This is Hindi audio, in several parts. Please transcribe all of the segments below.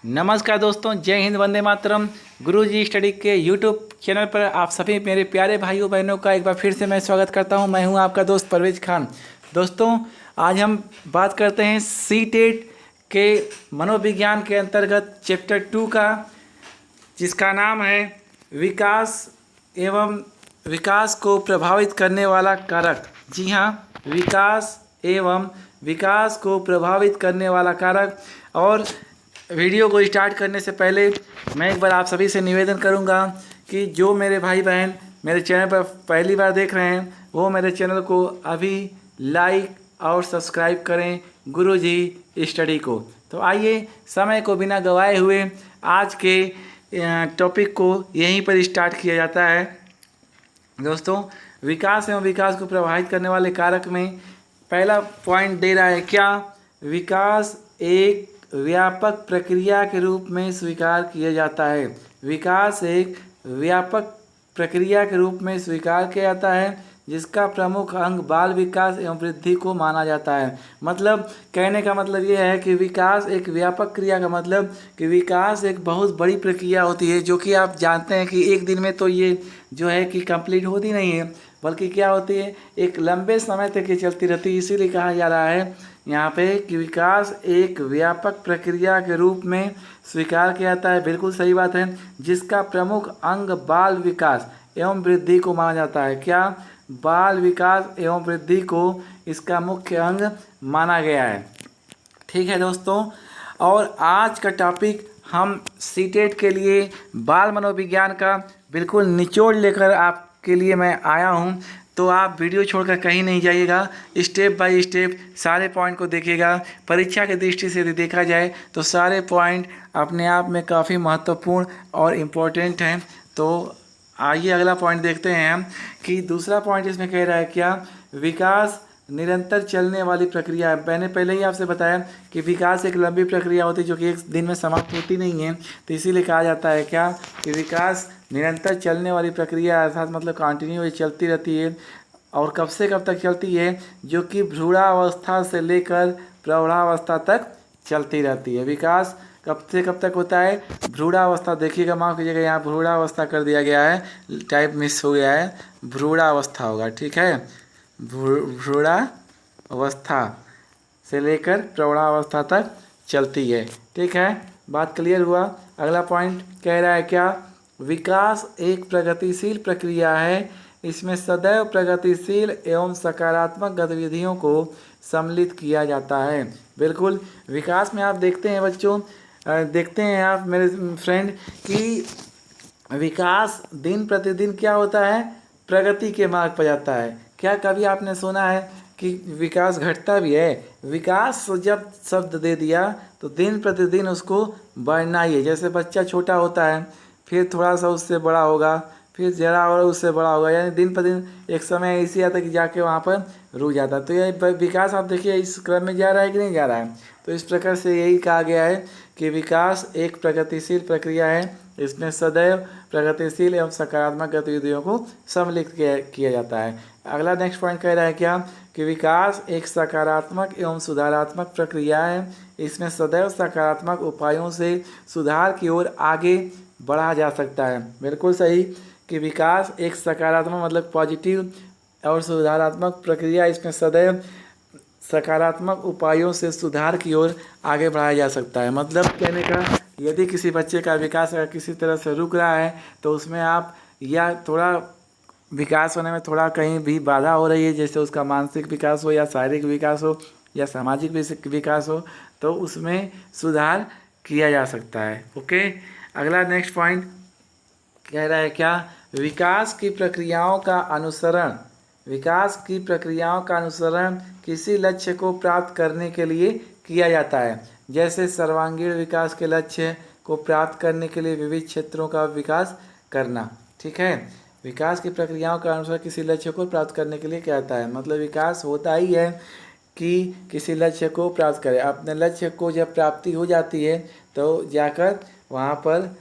नमस्कार दोस्तों, जय हिंद, वंदे मातरम। गुरुजी स्टडी के यूट्यूब चैनल पर आप सभी मेरे प्यारे भाइयों बहनों का एक बार फिर से मैं स्वागत करता हूं। मैं हूं आपका दोस्त परवेज खान। दोस्तों, आज हम बात करते हैं सी टेट के मनोविज्ञान के अंतर्गत चैप्टर 2 का, जिसका नाम है विकास एवं विकास को प्रभावित करने वाला कारक। जी हाँ, विकास एवं विकास को प्रभावित करने वाला कारक। और वीडियो को स्टार्ट करने से पहले मैं एक बार आप सभी से निवेदन करूंगा कि जो मेरे भाई बहन मेरे चैनल पर पहली बार देख रहे हैं वो मेरे चैनल को अभी लाइक और सब्सक्राइब करें, गुरुजी स्टडी को। तो आइए, समय को बिना गवाए हुए आज के टॉपिक को यहीं पर स्टार्ट किया जाता है। दोस्तों, विकास एवं विकास को प्रभावित करने वाले कारक में पहला पॉइंट दे रहा है क्या? विकास एक व्यापक प्रक्रिया के रूप में स्वीकार किया जाता है। विकास एक व्यापक प्रक्रिया के रूप में स्वीकार किया जाता है जिसका प्रमुख अंग बाल विकास एवं वृद्धि को माना जाता है। मतलब कहने का मतलब ये है कि विकास एक व्यापक क्रिया का मतलब कि विकास एक बहुत बड़ी प्रक्रिया होती है, जो कि आप जानते हैं कि एक दिन में तो ये जो है कि कंप्लीट होती नहीं है, बल्कि क्या होती है, एक लंबे समय तक ये चलती रहती है। इसीलिए कहा जा रहा है यहाँ पे कि विकास एक व्यापक प्रक्रिया के रूप में स्वीकार किया जाता है। बिल्कुल सही बात है। जिसका प्रमुख अंग बाल विकास एवं वृद्धि को माना जाता है। क्या? बाल विकास एवं वृद्धि को इसका मुख्य अंग माना गया है। ठीक है दोस्तों, और आज का टॉपिक हम सीटेट के लिए बाल मनोविज्ञान का बिल्कुल निचोड़ लेकर आपके लिए मैं आया हूँ। तो आप वीडियो छोड़कर कहीं नहीं जाइएगा, स्टेप बाय स्टेप सारे पॉइंट को देखिएगा। परीक्षा की दृष्टि से यदि देखा जाए तो सारे पॉइंट अपने आप में काफ़ी महत्वपूर्ण और इम्पोर्टेंट हैं। तो आइए अगला पॉइंट देखते हैं हम कि दूसरा पॉइंट इसमें कह रहा है क्या? विकास निरंतर चलने वाली प्रक्रिया है। मैंने पहले ही आपसे बताया कि विकास एक लंबी प्रक्रिया होती है जो कि एक दिन में समाप्त होती नहीं है। तो इसीलिए कहा जाता है क्या कि विकास निरंतर चलने वाली प्रक्रिया, अर्थात मतलब कंटिन्यू चलती रहती है। और कब से कब तक चलती है? जो कि भ्रूणावस्था से लेकर प्रौढ़ावस्था तक चलती रहती है। विकास कब से कब तक होता है? भ्रूणावस्था। देखिएगा, माफ़ कीजिएगा, यहाँ भ्रूणावस्था कर दिया गया है, टाइप मिस हो गया है, भ्रूणावस्था होगा। ठीक है, भ्रूणावस्था से लेकर प्रौढ़ावस्था तक चलती है। ठीक है, बात क्लियर हुआ। अगला पॉइंट कह रहा है क्या? विकास एक प्रगतिशील प्रक्रिया है। इसमें सदैव प्रगतिशील एवं सकारात्मक गतिविधियों को सम्मिलित किया जाता है। बिल्कुल, विकास में आप देखते हैं बच्चों, देखते हैं आप मेरे फ्रेंड कि विकास दिन प्रतिदिन क्या होता है? प्रगति के मार्ग पर जाता है। क्या कभी आपने सुना है कि विकास घटता भी है? विकास जब शब्द दे दिया तो दिन प्रतिदिन उसको बढ़ना ही है। जैसे बच्चा छोटा होता है, फिर थोड़ा सा उससे बड़ा होगा, फिर जरा और उससे बड़ा होगा, यानी दिन पर दिन एक समय ऐसी आता है कि जाके वहाँ पर रुक जाता है। तो ये विकास आप देखिए इस क्रम में जा रहा है कि नहीं जा रहा है। तो इस प्रकार से यही कहा गया है कि विकास एक प्रगतिशील प्रक्रिया है। इसमें सदैव प्रगतिशील एवं सकारात्मक गतिविधियों को सम्मिलित किया जाता है। अगला नेक्स्ट पॉइंट कह रहा है क्या कि विकास एक सकारात्मक एवं सुधारात्मक प्रक्रिया है। इसमें सदैव सकारात्मक उपायों से सुधार की ओर आगे बढ़ा जा सकता है। बिल्कुल सही कि विकास एक सकारात्मक मतलब पॉजिटिव और सुधारात्मक प्रक्रिया। इसमें सदैव सकारात्मक उपायों से सुधार की ओर आगे बढ़ाया जा सकता है। मतलब कहने का, यदि किसी बच्चे का विकास अगर किसी तरह से रुक रहा है तो उसमें आप या थोड़ा विकास होने में थोड़ा कहीं भी बाधा हो रही है, जैसे उसका मानसिक विकास हो या शारीरिक विकास हो या सामाजिक विकास हो, तो उसमें सुधार किया जा सकता है। ओके, अगला नेक्स्ट पॉइंट कह रहा है क्या? विकास की प्रक्रियाओं का अनुसरण। विकास की प्रक्रियाओं का अनुसरण किसी लक्ष्य को प्राप्त करने के लिए किया जाता है। जैसे सर्वांगीण विकास के लक्ष्य को प्राप्त करने के लिए विविध क्षेत्रों का विकास करना। ठीक है, विकास की प्रक्रियाओं का अनुसार किसी लक्ष्य को प्राप्त करने के लिए क्या आता है? मतलब विकास होता ही है कि किसी लक्ष्य को प्राप्त करें। अपने लक्ष्य को जब प्राप्ति हो जाती है तो जाकर वहाँ पर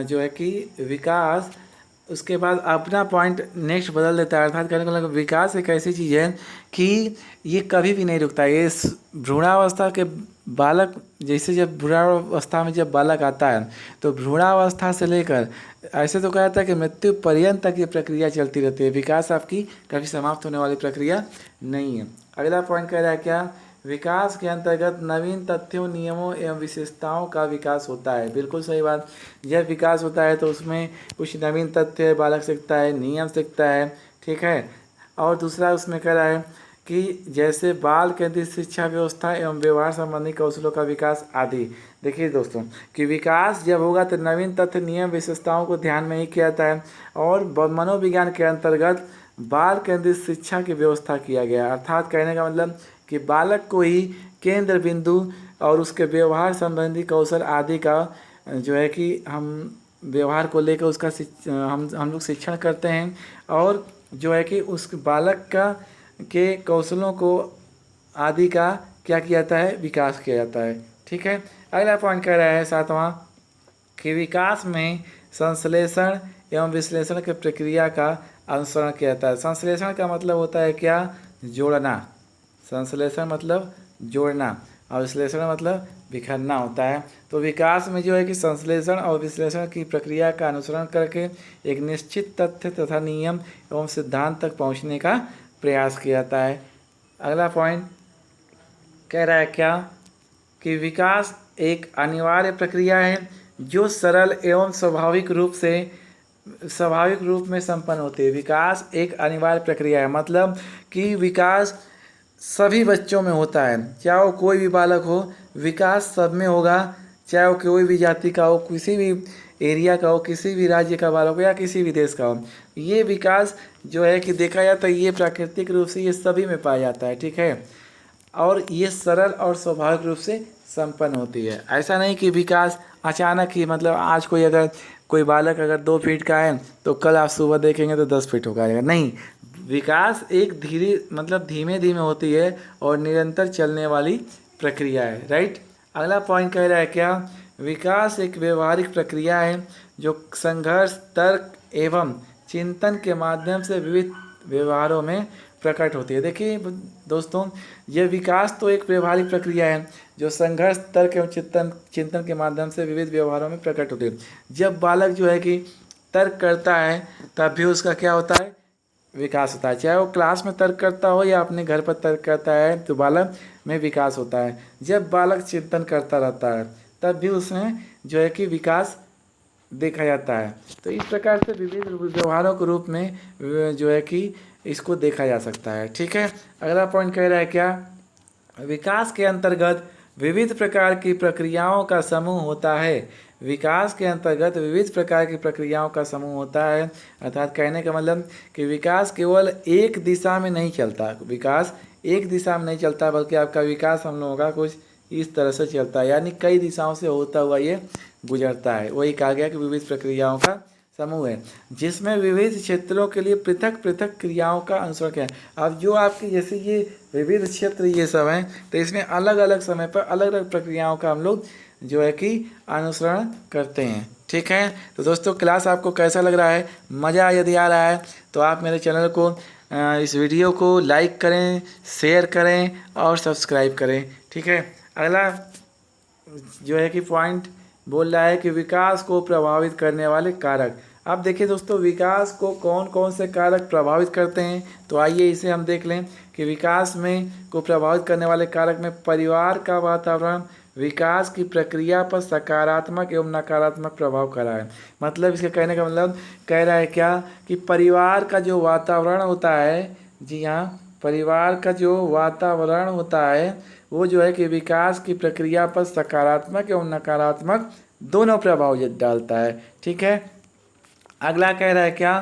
जो है कि विकास उसके बाद अपना पॉइंट नेक्स्ट बदल देता है। अर्थात कहने का मतलब विकास एक ऐसी चीज़ है कि ये कभी भी नहीं रुकता। ये भ्रूणावस्था के बालक, जैसे जब भ्रूणावस्था में जब बालक आता है तो भ्रूणावस्था से लेकर ऐसे तो कहा था कि मृत्यु पर्यंत तक ये प्रक्रिया चलती रहती है। विकास आपकी कभी समाप्त होने वाली प्रक्रिया नहीं है। अगला पॉइंट कह रहा है क्या, विकास के अंतर्गत नवीन तथ्यों, नियमों एवं विशेषताओं का विकास होता है। बिल्कुल सही बात। जब विकास होता है तो उसमें कुछ नवीन तथ्य बालक सीखता है, नियम सीखता है, ठीक है। और दूसरा उसमें कह रहा है कि जैसे बाल केंद्रित शिक्षा व्यवस्था एवं व्यवहार संबंधी कौशलों का विकास आदि। देखिए दोस्तों कि विकास जब होगा तो नवीन तथ्य, नियम, विशेषताओं को ध्यान में ही किया जाता है। और मनोविज्ञान के अंतर्गत बाल केंद्रित शिक्षा की व्यवस्था किया गया। अर्थात कहने का मतलब कि बालक को ही केंद्र बिंदु और उसके व्यवहार संबंधी कौशल आदि का जो है कि हम व्यवहार को लेकर उसका हम लोग शिक्षण करते हैं। और जो है कि उस बालक का के कौशलों को आदि का क्या किया जाता है, विकास किया जाता है, ठीक है। अगला पॉइंट कह रहा है 7वां कि विकास में संश्लेषण एवं विश्लेषण की प्रक्रिया का अनुसरण किया जाता है। संश्लेषण का मतलब होता है क्या, जोड़ना। संश्लेषण मतलब जोड़ना और विश्लेषण मतलब बिखरना होता है। तो विकास में जो है कि संश्लेषण और विश्लेषण की प्रक्रिया का अनुसरण करके एक निश्चित तथ्य तथा नियम एवं सिद्धांत तक पहुंचने का प्रयास किया जाता है। अगला पॉइंट कह रहा है क्या कि विकास एक अनिवार्य प्रक्रिया है जो सरल एवं स्वाभाविक रूप में संपन्न होती है। विकास एक अनिवार्य प्रक्रिया है, मतलब कि विकास सभी बच्चों में होता है, चाहे वो कोई भी बालक हो, विकास सब में होगा। चाहे वो कोई भी जाति का हो, किसी भी एरिया का हो, किसी भी राज्य का बालक हो या किसी भी देश का हो, ये विकास जो है कि देखा जाता है ये प्राकृतिक रूप से ये सभी में पाया जाता है, ठीक है। और ये सरल और स्वाभाविक रूप से संपन्न होती है। ऐसा नहीं कि विकास अचानक ही, मतलब आज कोई बालक अगर 2 फीट का है तो कल आप सुबह देखेंगे तो 10 फीट हो जाएगा, नहीं। विकास एक धीमे धीमे होती है और निरंतर चलने वाली प्रक्रिया है, राइट। अगला पॉइंट कह रहा है क्या, विकास एक व्यवहारिक प्रक्रिया है जो संघर्ष, तर्क एवं चिंतन के माध्यम से विविध व्यवहारों में प्रकट होती है। देखिए दोस्तों, यह विकास तो एक व्यवहारिक प्रक्रिया है जो संघर्ष, तर्क एवं चिंतन के माध्यम से विविध व्यवहारों में प्रकट होती है। जब बालक जो है कि तर्क करता है तब भी उसका क्या होता है, विकास होता है। चाहे वो क्लास में तर्क करता हो या अपने घर पर तर्क करता है तो बालक में विकास होता है। जब बालक चिंतन करता रहता है तब भी उसमें जो है कि विकास देखा जाता है। तो इस प्रकार से विविध व्यवहारों के रूप में जो है कि इसको देखा जा सकता है, ठीक है। अगला पॉइंट कह रहा है क्या, विकास के अंतर्गत विविध प्रकार की प्रक्रियाओं का समूह होता है। विकास के अंतर्गत विविध प्रकार की प्रक्रियाओं का समूह होता है। अर्थात कहने का मतलब कि विकास केवल एक दिशा में नहीं चलता, विकास एक दिशा में नहीं चलता, बल्कि आपका विकास हम लोगों का कुछ इस तरह से चलता है, यानी कई दिशाओं से होता हुआ ये गुजरता है। वही कहा गया कि विविध प्रक्रियाओं का समूह है जिसमें विविध क्षेत्रों के लिए पृथक पृथक क्रियाओं का अनुसरण किया। अब जो आपकी जैसे ये विविध क्षेत्र ये सब हैं तो इसमें अलग अलग समय पर अलग अलग प्रक्रियाओं का हम लोग जो है कि अनुसरण करते हैं, ठीक है। तो दोस्तों क्लास आपको कैसा लग रहा है, मज़ा यदि आ रहा है तो आप मेरे चैनल को इस वीडियो को लाइक करें, शेयर करें और सब्सक्राइब करें, ठीक है। अगला जो है कि पॉइंट बोल रहा है कि विकास को प्रभावित करने वाले कारक। अब देखिए दोस्तों, विकास को कौन कौन से कारक प्रभावित करते हैं, तो आइए इसे हम देख लें कि विकास में को प्रभावित करने वाले कारक में परिवार का वातावरण विकास की प्रक्रिया पर सकारात्मक एवं नकारात्मक प्रभाव कर रहा है। मतलब इसके कहने का मतलब कह रहा है क्या कि परिवार का जो वातावरण होता है, जी हाँ, परिवार का जो वातावरण होता है वो जो है कि विकास की प्रक्रिया पर सकारात्मक एवं नकारात्मक दोनों प्रभाव डालता है, ठीक है। अगला कह रहा है क्या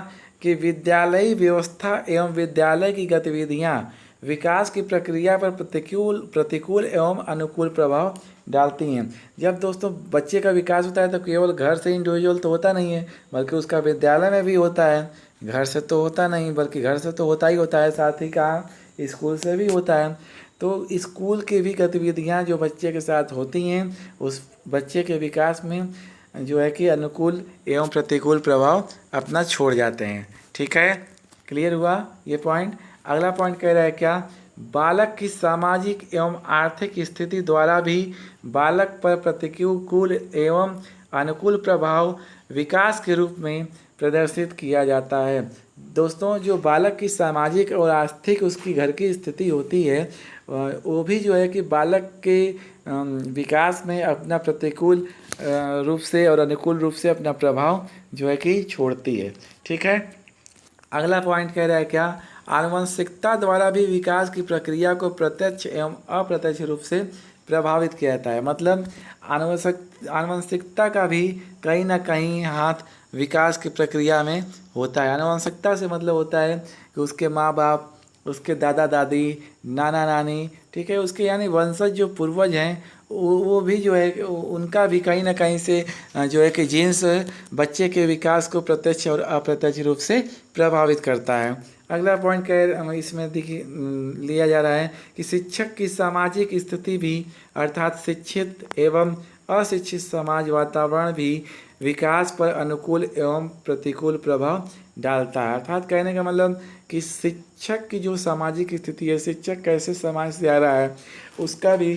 कि विद्यालयी व्यवस्था एवं विद्यालय की गतिविधियां विकास की प्रक्रिया पर प्रतिकूल एवं अनुकूल प्रभाव डालती हैं। जब दोस्तों बच्चे का विकास होता है तो केवल घर से इंडिविजुअल तो होता नहीं है, बल्कि उसका विद्यालय में भी होता है। घर से तो होता नहीं, बल्कि घर से तो होता ही होता है, साथ ही कहाँ स्कूल से भी होता है। तो स्कूल की भी गतिविधियाँ जो बच्चे के साथ होती हैं उस बच्चे के विकास में जो है कि अनुकूल एवं प्रतिकूल प्रभाव अपना छोड़ जाते हैं। ठीक है, क्लियर हुआ ये पॉइंट। अगला पॉइंट कह रहा है क्या, बालक की सामाजिक एवं आर्थिक स्थिति द्वारा भी बालक पर प्रतिकूल एवं अनुकूल प्रभाव विकास के रूप में प्रदर्शित किया जाता है। दोस्तों, जो बालक की सामाजिक और आर्थिक उसकी घर की स्थिति होती है वो भी जो है कि बालक के विकास में अपना प्रतिकूल रूप से और अनुकूल रूप से अपना प्रभाव जो है कि छोड़ती है। ठीक है, अगला पॉइंट कह रहा है क्या, आनुवंशिकता द्वारा भी विकास की प्रक्रिया को प्रत्यक्ष एवं अप्रत्यक्ष रूप से प्रभावित किया जाता है। मतलब आनुवंशिकता का भी कहीं ना कहीं हाथ विकास की प्रक्रिया में होता है। आनुवंशिकता से मतलब होता है कि उसके माँ बाप, उसके दादा दादी, नाना नानी, ठीक है, उसके यानी वंशज जो पूर्वज हैं वो भी जो है उनका भी कहीं ना कहीं से जो है कि जीन्स बच्चे के विकास को प्रत्यक्ष और अप्रत्यक्ष रूप से प्रभावित करता है। अगला पॉइंट क्या इसमें देखिए लिया जा रहा है कि शिक्षक की सामाजिक स्थिति भी अर्थात शिक्षित एवं अशिक्षित समाज वातावरण भी विकास पर अनुकूल एवं प्रतिकूल प्रभाव डालता है। अर्थात कहने का मतलब कि शिक्षक की जो सामाजिक स्थिति है, शिक्षक कैसे समाज से आ रहा है, उसका भी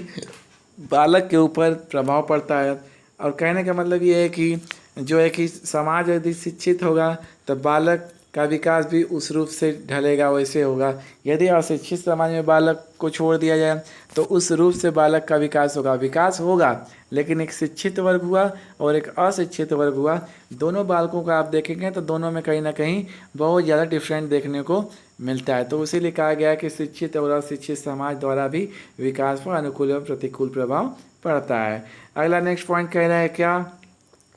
बालक के ऊपर प्रभाव पड़ता है। और कहने का मतलब ये है कि जो है कि समाज यदि शिक्षित होगा तो बालक का विकास भी उस रूप से ढलेगा, वैसे होगा। यदि अशिक्षित समाज में बालक को छोड़ दिया जाए तो उस रूप से बालक का विकास होगा लेकिन एक शिक्षित वर्ग हुआ और एक अशिक्षित वर्ग हुआ, दोनों बालकों का आप देखेंगे तो दोनों में कहीं ना कहीं बहुत ज़्यादा डिफरेंट देखने को मिलता है। तो इसीलिए कहा गया है कि शिक्षित और अशिक्षित समाज द्वारा भी विकास पर अनुकूल और प्रतिकूल प्रभाव पड़ता है। अगला नेक्स्ट पॉइंट कह रहा है क्या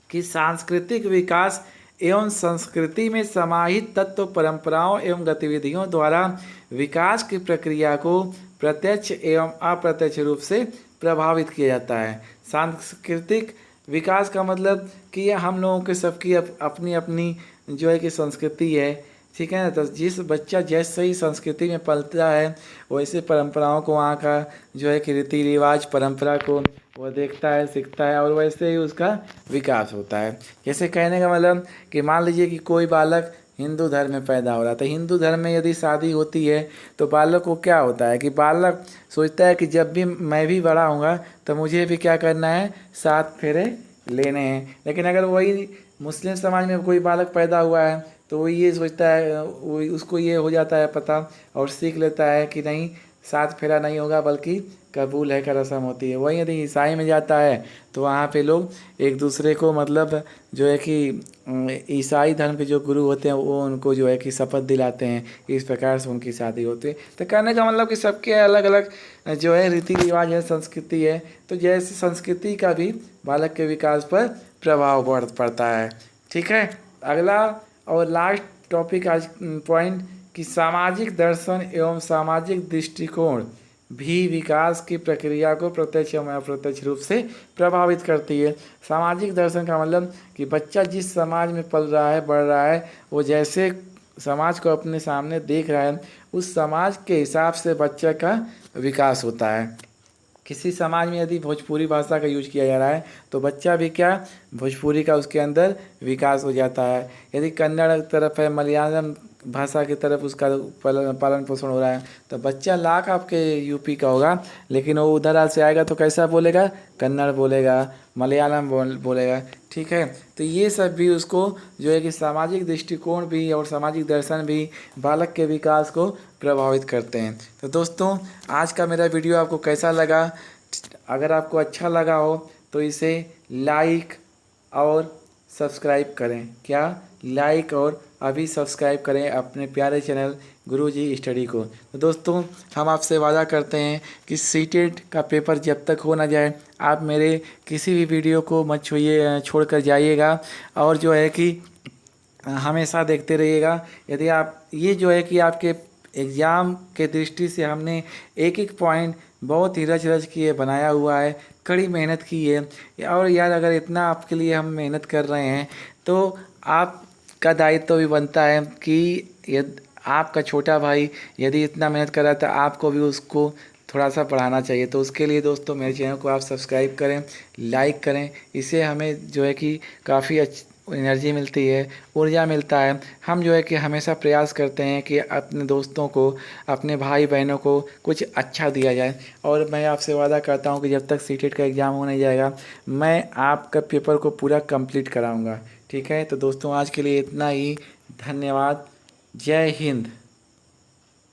कि सांस्कृतिक विकास एवं संस्कृति में समाहित तत्व परंपराओं एवं गतिविधियों द्वारा विकास की प्रक्रिया को प्रत्यक्ष एवं अप्रत्यक्ष रूप से प्रभावित किया जाता है। सांस्कृतिक विकास का मतलब कि हम लोगों के सबकी अपनी अपनी जो है कि संस्कृति है, ठीक है ना। तो जिस बच्चा जैसे ही संस्कृति में पलता है वैसे परंपराओं को, वहाँ का जो है कि रीति रिवाज परंपरा को वो देखता है, सीखता है और वैसे ही उसका विकास होता है। जैसे कहने का मतलब कि मान लीजिए कि कोई बालक हिंदू धर्म में पैदा हो रहा है, तो हिंदू धर्म में यदि शादी होती है तो बालक को क्या होता है कि बालक सोचता है कि जब भी मैं भी बड़ा होऊंगा तो मुझे भी क्या करना है, 7 फेरे लेने हैं। लेकिन अगर वही मुस्लिम समाज में कोई बालक पैदा हुआ है तो वो ये सोचता है, वो उसको ये हो जाता है पता और सीख लेता है कि नहीं, 7 फेरा नहीं होगा बल्कि कबूल है का रस्म होती है। वही यदि ईसाई में जाता है तो वहाँ पे लोग एक दूसरे को मतलब जो है कि ईसाई धर्म के जो गुरु होते हैं वो उनको जो है कि शपथ दिलाते हैं, इस प्रकार से उनकी शादी होती है। तो कहने का मतलब कि सबके अलग अलग जो है रीति रिवाज है, संस्कृति है। तो जैसे संस्कृति का भी बालक के विकास पर प्रभाव पड़ता है। ठीक है, अगला और लास्ट टॉपिक आज पॉइंट कि सामाजिक दर्शन एवं सामाजिक दृष्टिकोण भी विकास की प्रक्रिया को प्रत्यक्ष एवं अप्रत्यक्ष रूप से प्रभावित करती है। सामाजिक दर्शन का मतलब कि बच्चा जिस समाज में पल रहा है, बढ़ रहा है, वो जैसे समाज को अपने सामने देख रहा है उस समाज के हिसाब से बच्चे का विकास होता है। किसी समाज में यदि भोजपुरी भाषा का यूज किया जा रहा है तो बच्चा भी क्या, भोजपुरी का उसके अंदर विकास हो जाता है। यदि कन्नड़ तरफ है, मलयालम भाषा की तरफ उसका पालन पोषण हो रहा है तो बच्चा लाख आपके यूपी का होगा लेकिन वो उधर से आएगा तो कैसा बोलेगा, कन्नड़ बोलेगा, मलयालम बोलेगा। ठीक है, तो ये सब भी उसको जो है कि सामाजिक दृष्टिकोण भी और सामाजिक दर्शन भी बालक के विकास को प्रभावित करते हैं। तो दोस्तों, आज का मेरा वीडियो आपको कैसा लगा? अगर आपको अच्छा लगा हो तो इसे लाइक और सब्सक्राइब करें। क्या, लाइक और अभी सब्सक्राइब करें अपने प्यारे चैनल गुरुजी स्टडी को। तो दोस्तों, हम आपसे वादा करते हैं कि सीटेट का पेपर जब तक हो ना जाए आप मेरे किसी भी वीडियो को मत छोड़ कर जाइएगा और जो है कि हमेशा देखते रहिएगा। यदि आप ये जो है कि आपके एग्ज़ाम के दृष्टि से हमने एक एक पॉइंट बहुत ही रच के बनाया हुआ है, कड़ी मेहनत की है। और यार अगर इतना आपके लिए हम मेहनत कर रहे हैं तो आपका दायित्व भी बनता है कि यदि आपका छोटा भाई यदि इतना मेहनत कर रहा है तो आपको भी उसको थोड़ा सा बढ़ाना चाहिए। तो उसके लिए दोस्तों मेरे चैनल को आप सब्सक्राइब करें, लाइक करें। इससे हमें जो है कि काफ़ी एनर्जी मिलती है, ऊर्जा मिलता है। हम जो है कि हमेशा प्रयास करते हैं कि अपने दोस्तों को, अपने भाई बहनों को कुछ अच्छा दिया जाए। और मैं आपसे वादा करता हूं कि जब तक सीटेट का एग्ज़ाम हो नहीं जाएगा, मैं आपका पेपर को पूरा कंप्लीट कराऊंगा। ठीक है, तो दोस्तों आज के लिए इतना ही। धन्यवाद। जय हिंद।